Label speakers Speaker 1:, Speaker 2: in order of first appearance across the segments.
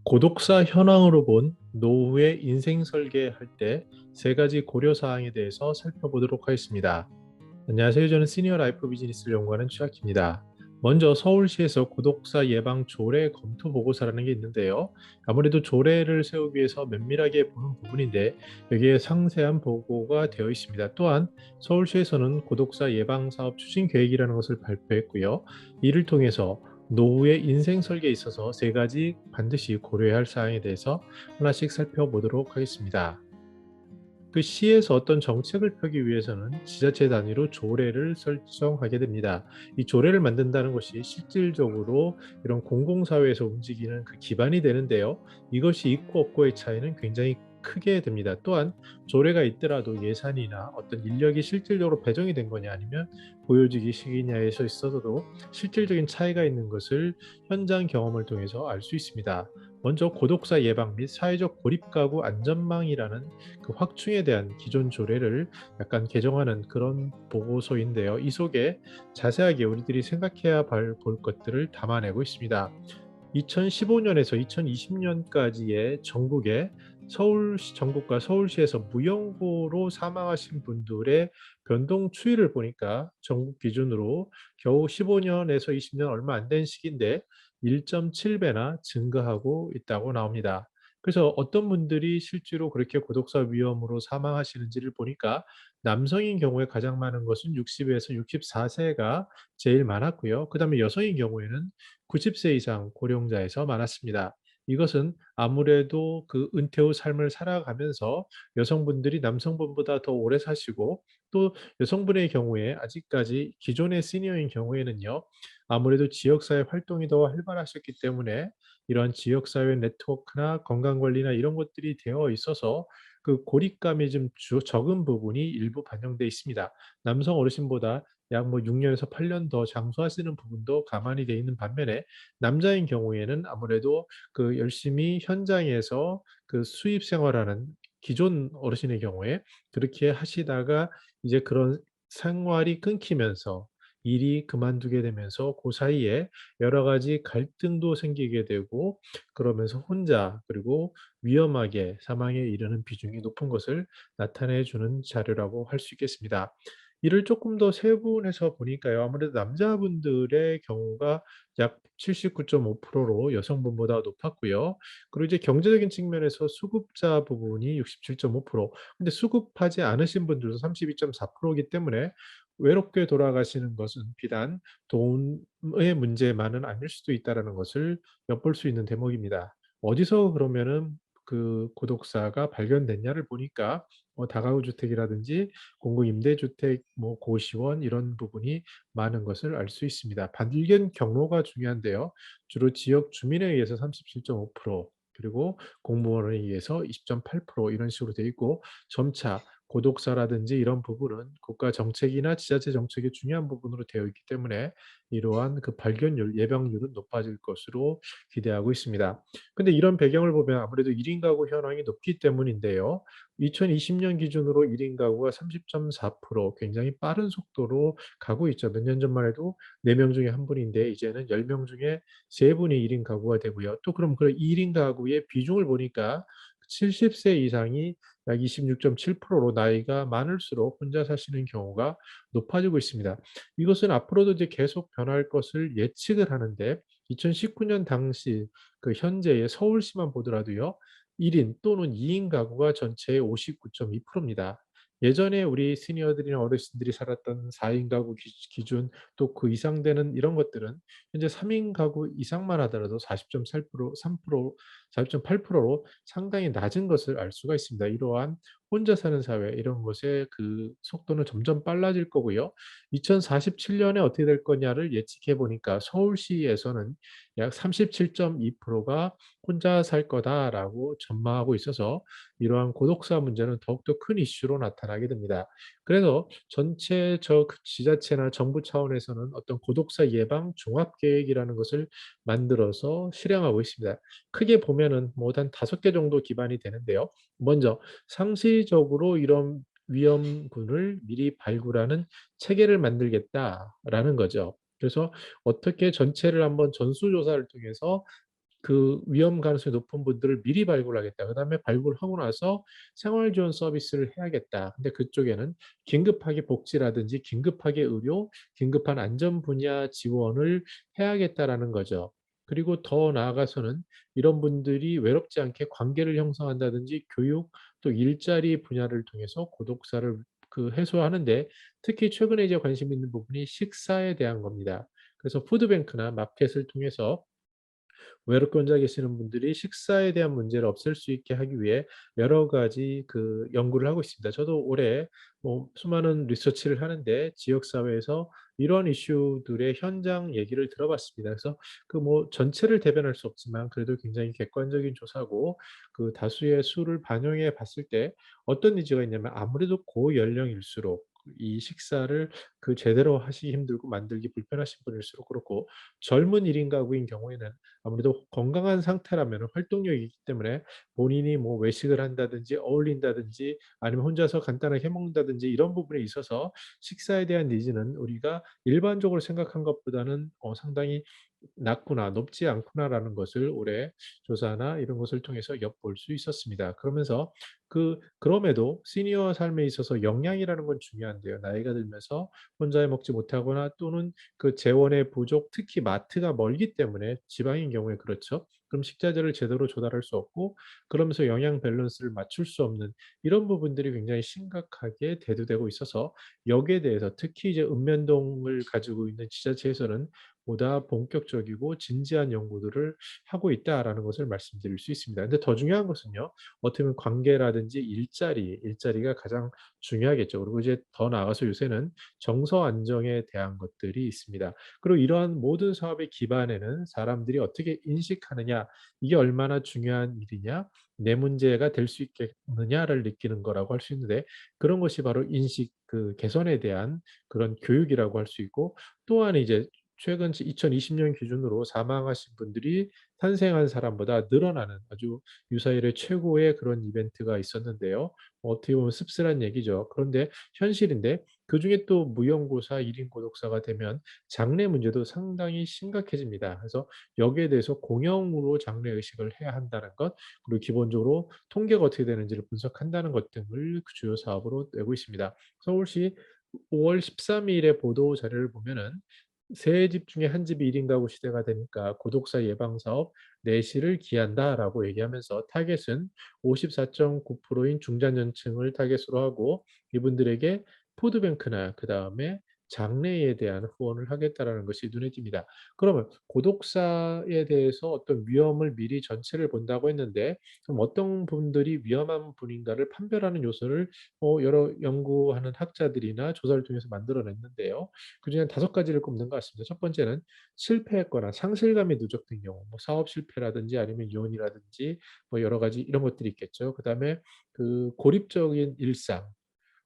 Speaker 1: 고독사 현황으로 본 노후의 인생 설계할 때 세 가지 고려 사항에 대해서 살펴보도록 하겠습니다. 안녕하세요. 저는 시니어 라이프 비즈니스를 연구하는 최학입니다. 먼저 서울시에서 고독사 예방 조례 검토 보고서라는 게 있는데요. 아무래도 조례를 세우기 위해서 면밀하게 보는 부분인데 여기에 상세한 보고가 되어 있습니다. 또한 서울시에서는 고독사 예방 사업 추진 계획이라는 것을 발표했고요. 이를 통해서 노후의 인생 설계에 있어서 세 가지 반드시 고려해야 할 사항에 대해서 하나씩 살펴보도록 하겠습니다. 그 시에서 어떤 정책을 펴기 위해서는 지자체 단위로 조례를 설정하게 됩니다. 이 조례를 만든다는 것이 실질적으로 이런 공공사회에서 움직이는 그 기반이 되는데요. 이것이 있고 없고의 차이는 굉장히 크게 됩니다. 또한 조례가 있더라도 예산이나 어떤 인력이 실질적으로 배정이 된 거냐 아니면 보여주기 식이냐에서 있어서도 실질적인 차이가 있는 것을 현장 경험을 통해서 알 수 있습니다. 먼저 고독사 예방 및 사회적 고립 가구 안전망이라는 그 확충에 대한 기존 조례를 약간 개정하는 그런 보고서인데요. 이 속에 자세하게 우리들이 생각해야 볼 것들을 담아내고 있습니다. 2015년에서 2020년까지의 전국의 전국과 서울시에서 무연고로 사망하신 분들의 변동 추이를 보니까 전국 기준으로 겨우 15년에서 20년 얼마 안 된 시기인데 1.7배나 증가하고 있다고 나옵니다. 그래서 어떤 분들이 실제로 그렇게 고독사 위험으로 사망하시는지를 보니까 남성인 경우에 가장 많은 것은 60에서 64세가 제일 많았고요. 그다음에 여성인 경우에는 90세 이상 고령자에서 많았습니다. 이것은 아무래도 그 은퇴 후 삶을 살아가면서 여성분들이 남성분보다 더 오래 사시고 또 여성분의 경우에 아직까지 기존의 시니어인 경우에는요. 아무래도 지역사회 활동이 더 활발하셨기 때문에 이러한 지역사회 네트워크나 건강관리나 이런 것들이 되어 있어서 그 고립감이 좀 적은 부분이 일부 반영돼 있습니다. 남성 어르신보다 약 뭐 6년에서 8년 더 장수하시는 부분도 감안이 돼 있는 반면에 남자인 경우에는 아무래도 그 열심히 현장에서 그 수입 생활하는 기존 어르신의 경우에 그렇게 하시다가 이제 그런 생활이 끊기면서 일이 그만두게 되면서 그 사이에 여러 가지 갈등도 생기게 되고 그러면서 혼자 그리고 위험하게 사망에 이르는 비중이 높은 것을 나타내 주는 자료라고 할 수 있겠습니다. 이를 조금 더 세분해서 보니까요. 아무래도 남자분들의 경우가 약 79.5%로 여성분보다 높았고요. 그리고 이제 경제적인 측면에서 수급자 부분이 67.5%, 근데 수급하지 않으신 분들도 32.4%이기 때문에 외롭게 돌아가시는 것은 비단 돈의 문제만은 아닐 수도 있다라는 것을 엿볼 수 있는 대목입니다. 어디서 그러면은 그 고독사가 발견됐냐를 보니까 다가구 주택이라든지 공공임대주택, 뭐 고시원 이런 부분이 많은 것을 알 수 있습니다. 발견 경로가 중요한데요. 주로 지역 주민에 의해서 37.5%, 그리고 공무원에 의해서 20.8% 이런 식으로 돼 있고 점차 고독사라든지 이런 부분은 국가 정책이나 지자체 정책이 중요한 부분으로 되어 있기 때문에 이러한 그 발견율, 예방률은 높아질 것으로 기대하고 있습니다. 근데 이런 배경을 보면 아무래도 1인 가구 현황이 높기 때문인데요. 2020년 기준으로 1인 가구가 30.4% 굉장히 빠른 속도로 가고 있죠. 몇 년 전만 해도 4명 중에 1분인데 이제는 10명 중에 3분이 1인 가구가 되고요. 또 그럼 그 1인 가구의 비중을 보니까 70세 이상이 약 26.7%로 나이가 많을수록 혼자 사시는 경우가 높아지고 있습니다. 이것은 앞으로도 이제 계속 변할 것을 예측을 하는데 2019년 당시 그 현재의 서울시만 보더라도요. 1인 또는 2인 가구가 전체의 59.2%입니다. 예전에 우리 시니어들이나 어르신들이 살았던 4인 가구 기준 또 그 이상 되는 이런 것들은 현재 3인 가구 이상만 하더라도 40.3%, 40.8%로 상당히 낮은 것을 알 수가 있습니다. 이러한 혼자 사는 사회 이런 것의 그 속도는 점점 빨라질 거고요. 2047년에 어떻게 될 거냐를 예측해 보니까 서울시에서는 약 37.2%가 혼자 살 거다라고 전망하고 있어서 이러한 고독사 문제는 더욱더 큰 이슈로 나타나게 됩니다. 그래서 전체적 지자체나 정부 차원에서는 어떤 고독사 예방 종합 계획이라는 것을 만들어서 실행하고 있습니다. 크게 보면은 뭐 한 5개 정도 기반이 되는데요. 먼저 상시적으로 이런 위험군을 미리 발굴하는 체계를 만들겠다라는 거죠. 그래서 어떻게 전체를 한번 전수조사를 통해서 그 위험 가능성이 높은 분들을 미리 발굴하겠다. 그다음에 발굴하고 나서 생활 지원 서비스를 해야겠다. 근데 그쪽에는 긴급하게 복지라든지 긴급하게 의료, 긴급한 안전 분야 지원을 해야겠다라는 거죠. 그리고 더 나아가서는 이런 분들이 외롭지 않게 관계를 형성한다든지 교육 또 일자리 분야를 통해서 고독사를 해소하는 데 특히 최근에 이제 관심 있는 부분이 식사에 대한 겁니다. 그래서 푸드뱅크나 마켓을 통해서 외롭게 혼자 계시는 분들이 식사에 대한 문제를 없앨 수 있게 하기 위해 여러 가지 연구를 하고 있습니다. 저도 올해 뭐 수많은 리서치를 하는데 지역 사회에서 이런 이슈들의 현장 얘기를 들어봤습니다. 그래서 뭐 전체를 대변할 수 없지만 그래도 굉장히 객관적인 조사고 다수의 수를 반영해 봤을 때 어떤 니즈가 있냐면 아무래도 고연령일수록 이 식사를 제대로 하시기 힘들고 만들기 불편하신 분일수록 그렇고 젊은 1인 가구인 경우에는 아무래도 건강한 상태라면 활동력이 있기 때문에 본인이 뭐 외식을 한다든지 어울린다든지 아니면 혼자서 간단하게 해 먹는다든지 이런 부분에 있어서 식사에 대한 니즈는 우리가 일반적으로 생각한 것보다는 상당히 낮구나, 높지 않구나라는 것을 올해 조사나 이런 것을 통해서 엿볼 수 있었습니다. 그러면서 그럼에도 시니어 삶에 있어서 영양이라는 건 중요한데요. 나이가 들면서 혼자 해 먹지 못하거나 또는 재원의 부족, 특히 마트가 멀기 때문에 지방인 경우에 그렇죠. 그럼 식자재를 제대로 조달할 수 없고 그러면서 영양 밸런스를 맞출 수 없는 이런 부분들이 굉장히 심각하게 대두되고 있어서 여기에 대해서 특히 이제 읍면동을 가지고 있는 지자체에서는 보다 본격적이고 진지한 연구들을 하고 있다라는 것을 말씀드릴 수 있습니다. 근데 더 중요한 것은요. 어떻게 보면 관계라든지 일자리가 가장 중요하겠죠. 그리고 이제 더 나아가서 요새는 정서 안정에 대한 것들이 있습니다. 그리고 이러한 모든 사업의 기반에는 사람들이 어떻게 인식하느냐, 이게 얼마나 중요한 일이냐, 내 문제가 될 수 있겠느냐를 느끼는 거라고 할 수 있는데 그런 것이 바로 인식 개선에 대한 그런 교육이라고 할 수 있고 또한 이제 최근 2020년 기준으로 사망하신 분들이 탄생한 사람보다 늘어나는 아주 유사일의 최고의 그런 이벤트가 있었는데요. 어떻게 보면 씁쓸한 얘기죠. 그런데 현실인데 그중에 또 무연고사 1인 고독사가 되면 장래 문제도 상당히 심각해집니다. 그래서 여기에 대해서 공영으로 장래 의식을 해야 한다는 것, 그리고 기본적으로 통계가 어떻게 되는지를 분석한다는 것 등을 주요 사업으로 내고 있습니다. 서울시 5월 13일에 보도 자료를 보면은 세 집 중에 한 집이 1인 가구 시대가 되니까 고독사 예방 사업 내시를 기한다라고 얘기하면서 타겟은 54.9%인 중장년층을 타겟으로 하고 이분들에게 푸드뱅크나 그다음에 장래에 대한 후원을 하겠다라는 것이 눈에 띕니다. 그러면 고독사에 대해서 어떤 위험을 미리 전체를 본다고 했는데 그럼 어떤 분들이 위험한 분인가를 판별하는 요소를 여러 연구하는 학자들이나 조사를 통해서 만들어 냈는데요. 그중에 5가지를 꼽는 것 같습니다. 첫 번째는 실패했거나 상실감이 누적된 경우, 뭐 사업 실패라든지 아니면 이혼이라든지 뭐 여러 가지 이런 것들이 있겠죠. 그다음에 고립적인 일상,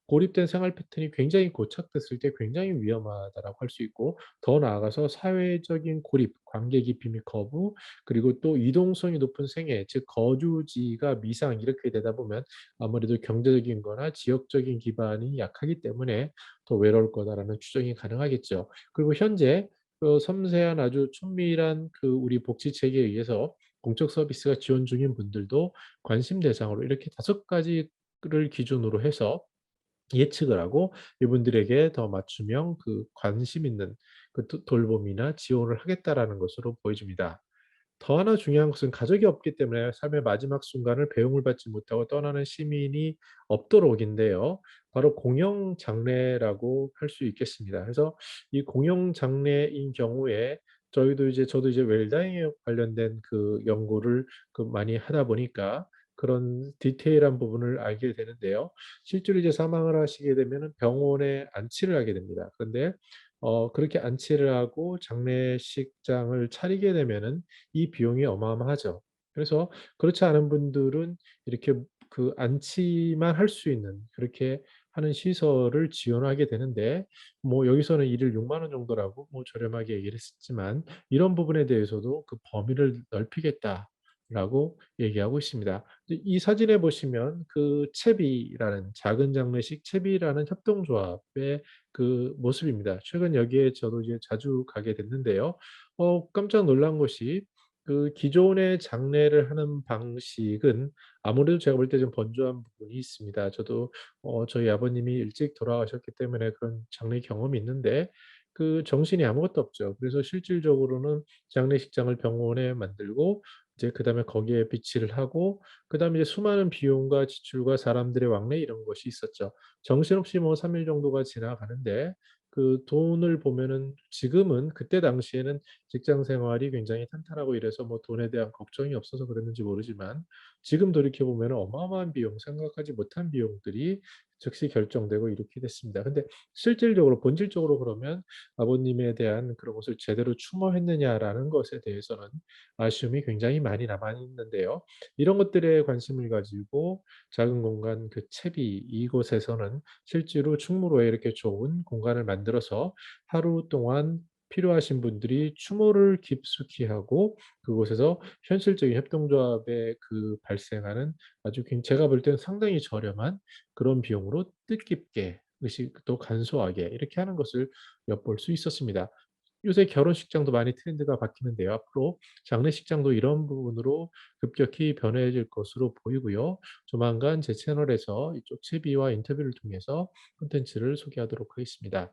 Speaker 1: 고립된 생활 패턴이 굉장히 고착됐을 때 굉장히 위험하다라고 할 수 있고 더 나아가서 사회적인 고립, 관계 깊이 및 거부, 그리고 또 이동성이 높은 생애, 즉 거주지가 미상 이렇게 되다 보면 아무래도 경제적인 거나 지역적인 기반이 약하기 때문에 더 외로울 거다라는 추정이 가능하겠죠. 그리고 현재 섬세한 아주 천밀한 우리 복지 체계에 의해서 공적 서비스가 지원 중인 분들도 관심 대상으로 이렇게 5가지를 기준으로 해서 예측을 하고 이분들에게 더 맞춤형 관심 있는 돌봄이나 지원을 하겠다라는 것으로 보여집니다. 더 하나 중요한 것은 가족이 없기 때문에 삶의 마지막 순간을 배웅을 받지 못하고 떠나는 시민이 없도록인데요. 바로 공영 장례라고 할 수 있겠습니다. 그래서 이 공영 장례인 경우에 저도 이제 웰다잉에 관련된 연구를 많이 하다 보니까 그런 디테일한 부분을 알게 되는데요. 실제로 이제 사망을 하시게 되면은 병원에 안치를 하게 됩니다. 그런데 그렇게 안치를 하고 장례식장을 차리게 되면은 이 비용이 어마어마하죠. 그래서 그렇지 않은 분들은 이렇게 안치만 할 수 있는 그렇게 하는 시설을 지원하게 되는데 뭐 여기서는 일일 6만 원 정도라고 뭐 저렴하게 얘기를 했지만 이런 부분에 대해서도 범위를 넓히겠다라고 얘기하고 있습니다. 이 사진에 보시면 채비라는 작은 장례식 채비라는 협동조합의 모습입니다. 최근 여기에 저도 이제 자주 가게 됐는데요. 깜짝 놀란 것이 그 기존의 장례를 하는 방식은 아무래도 제가 볼 때 좀 번잡한 부분이 있습니다. 저도 저희 아버님이 일찍 돌아가셨기 때문에 그런 장례 경험이 있는데 그 정신이 아무것도 없죠. 그래서 실질적으로는 장례식장을 병원에 만들고 이제 그다음에 거기에 비치를 하고 그다음에 이제 수많은 비용과 지출과 사람들의 왕래 이런 것이 있었죠. 정신없이 뭐 3일 정도가 지나가는데 그 돈을 보면은 지금은 그때 당시에는 직장 생활이 굉장히 탄탄하고 이래서 뭐 돈에 대한 걱정이 없어서 그랬는지 모르지만 지금 돌이켜 보면은 어마어마한 비용, 생각하지 못한 비용들이 즉시 결정되고 이렇게 됐습니다. 근데 실질적으로 본질적으로 그러면 아버님에 대한 그런 것을 제대로 추모했느냐라는 것에 대해서는 아쉬움이 굉장히 많이 남아 있는데요. 이런 것들에 관심을 가지고 작은 공간 그 채비 이곳에서는 실제로 충무로에 이렇게 좋은 공간을 만들어서 하루 동안 필요하신 분들이 추모를 깊숙이 하고 그곳에서 현실적인 협동조합에 그 발생하는 아주 제가 볼 때는 상당히 저렴한 그런 비용으로 뜻깊게 의식도 간소하게 이렇게 하는 것을 엿볼 수 있었습니다. 요새 결혼식장도 많이 트렌드가 바뀌는데요. 앞으로 장례식장도 이런 부분으로 급격히 변해질 것으로 보이고요. 조만간 제 채널에서 이쪽 채비와 인터뷰를 통해서 콘텐츠를 소개하도록 하겠습니다.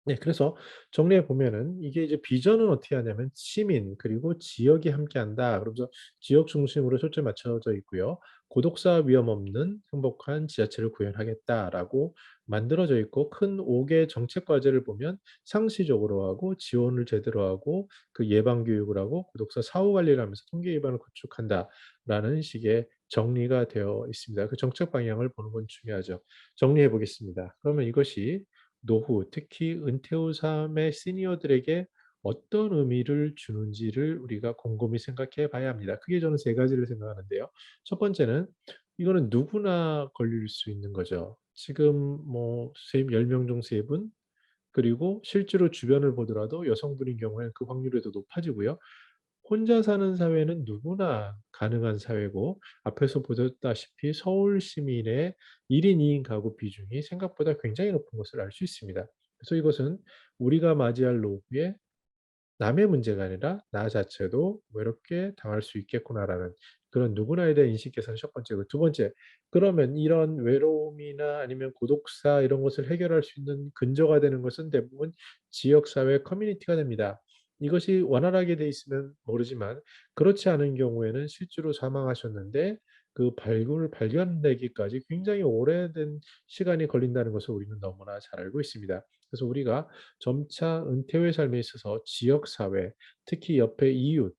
Speaker 1: 네. 그래서 정리해 보면은 이게 이제 비전은 어떻게 하냐면 시민 그리고 지역이 함께한다. 그러면서 지역 중심으로 초점이 맞춰져 있고요. 고독사 위험 없는 행복한 지하철을 구현하겠다라고 만들어져 있고 큰 5개 정책 과제를 보면 상시적으로 하고 지원을 제대로 하고 그 예방 교육을 하고 고독사 사후 관리를 하면서 통계 기반을 구축한다라는 식의 정리가 되어 있습니다. 그 정책 방향을 보는 건 중요하죠. 정리해 보겠습니다. 그러면 이것이 노후, 특히 은퇴 후 삶의 시니어들에게 어떤 의미를 주는지를 우리가 곰곰이 생각해 봐야 합니다. 크게 저는 세 가지를 생각하는데요. 첫 번째는 이거는 누구나 걸릴 수 있는 거죠. 지금 뭐 세 10명 중 3분 그리고 실제로 주변을 보더라도 여성분인 경우에는 그 확률이 더 높아지고요. 혼자 사는 사회는 누구나 가능한 사회고 앞에서 보셨다시피 서울 시민의 1인 2인 가구 비중이 생각보다 굉장히 높은 것을 알 수 있습니다. 그래서 이것은 우리가 맞이할 노후에 남의 문제가 아니라 '나 자체도 외롭게 당할 수 있겠구나.'라는 그런 누구나에 대한 인식 개선이 첫 번째고 두 번째 그러면 이런 외로움이나 아니면 고독사 이런 것을 해결할 수 있는 근저가 되는 것은 대부분 지역 사회 커뮤니티가 됩니다. 이것이 원활하게 돼 있으면 모르지만 그렇지 않은 경우에는 실제로 사망하셨는데 그 발견되기까지 굉장히 오래된 시간이 걸린다는 것을 우리는 너무나 잘 알고 있습니다. 그래서 우리가 점차 은퇴 후의 삶에 있어서 지역 사회, 특히 옆에 이웃,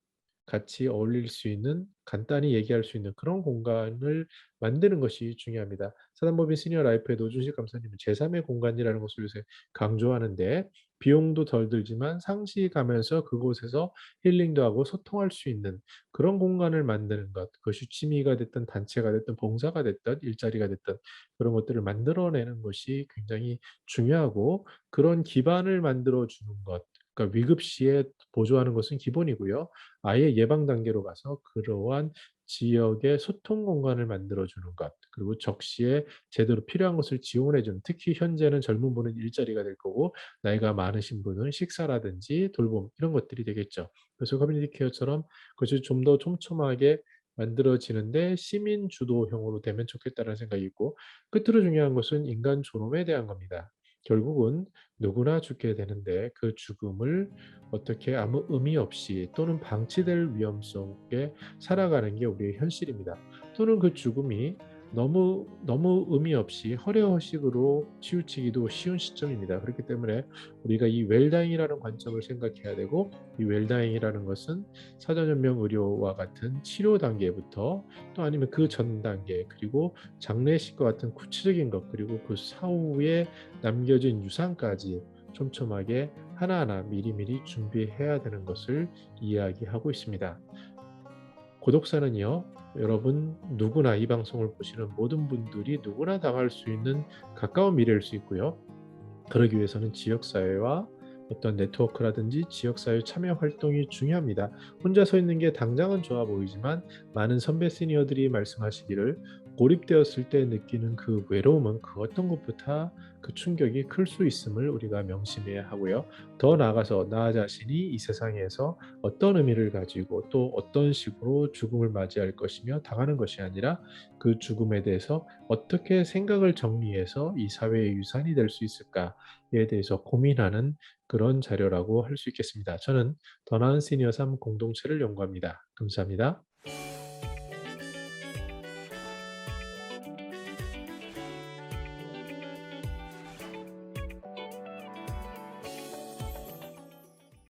Speaker 1: 같이 어울릴 수 있는 간단히 얘기할 수 있는 그런 공간을 만드는 것이 중요합니다. 사단법인 시니어 라이프의 노준식 감독님은 제3의 공간이라는 것을 요새 강조하는데 비용도 덜 들지만 상시 가면서 그곳에서 힐링도 하고 소통할 수 있는 그런 공간을 만드는 것. 그것이 취미가 됐든 단체가 됐든 봉사가 됐든 일자리가 됐든 그런 것들을 만들어내는 것이 굉장히 중요하고 그런 기반을 만들어 주는 것. 그러니까 위급 시에 보조하는 것은 기본이고요. 아예 예방 단계로 가서 그러한 지역의 소통 공간을 만들어 주는 것. 그리고 적시에 제대로 필요한 것을 지원해 주는 특히 현재는 젊은 분은 일자리가 될 거고 나이가 많으신 분은 식사라든지 돌봄 이런 것들이 되겠죠. 그래서 커뮤니티 케어처럼 그것이 좀 더 촘촘하게 만들어지는데 시민 주도형으로 되면 좋겠다는 생각이 있고 끝으로 중요한 것은 인간 존엄에 대한 겁니다. 결국은 누구나 죽게 되는데 그 죽음을 어떻게 아무 의미 없이 또는 방치될 위험 속에 살아가는 게 우리의 현실입니다. 또는 그 죽음이 너무 의미 없이 허례허식으로 치우치기도 쉬운 시점입니다. 그렇기 때문에 우리가 이 웰다잉이라는 관점을 생각해야 되고 이 웰다잉이라는 것은 사전연명 의료와 같은 치료 단계부터 또 아니면 그 전 단계 그리고 장례식과 같은 구체적인 것 그리고 그 사후에 남겨진 유산까지 촘촘하게 하나하나 미리미리 준비해야 되는 것을 이야기하고 있습니다. 고독사는요, 여러분 누구나 이 방송을 보시는 모든 분들이 누구나 당할 수 있는 가까운 미래일 수 있고요. 그러기 위해서는 지역사회와 어떤 네트워크라든지 지역사회 참여 활동이 중요합니다. 혼자 서 있는 게 당장은 좋아 보이지만 많은 선배 시니어들이 말씀하시기를 고립되었을 때 느끼는 그 외로움은 그 어떤 것보다 그 충격이 클 수 있음을 우리가 명심해야 하고요. 더 나아가서 나 자신이 이 세상에서 어떤 의미를 가지고 또 어떤 식으로 죽음을 맞이할 것이며 당하는 것이 아니라 그 죽음에 대해서 어떻게 생각을 정리해서 이 사회의 유산이 될 수 있을까에 대해서 고민하는 그런 자료라고 할 수 있겠습니다. 저는 더 나은 시니어 삶 공동체를 연구합니다. 감사합니다.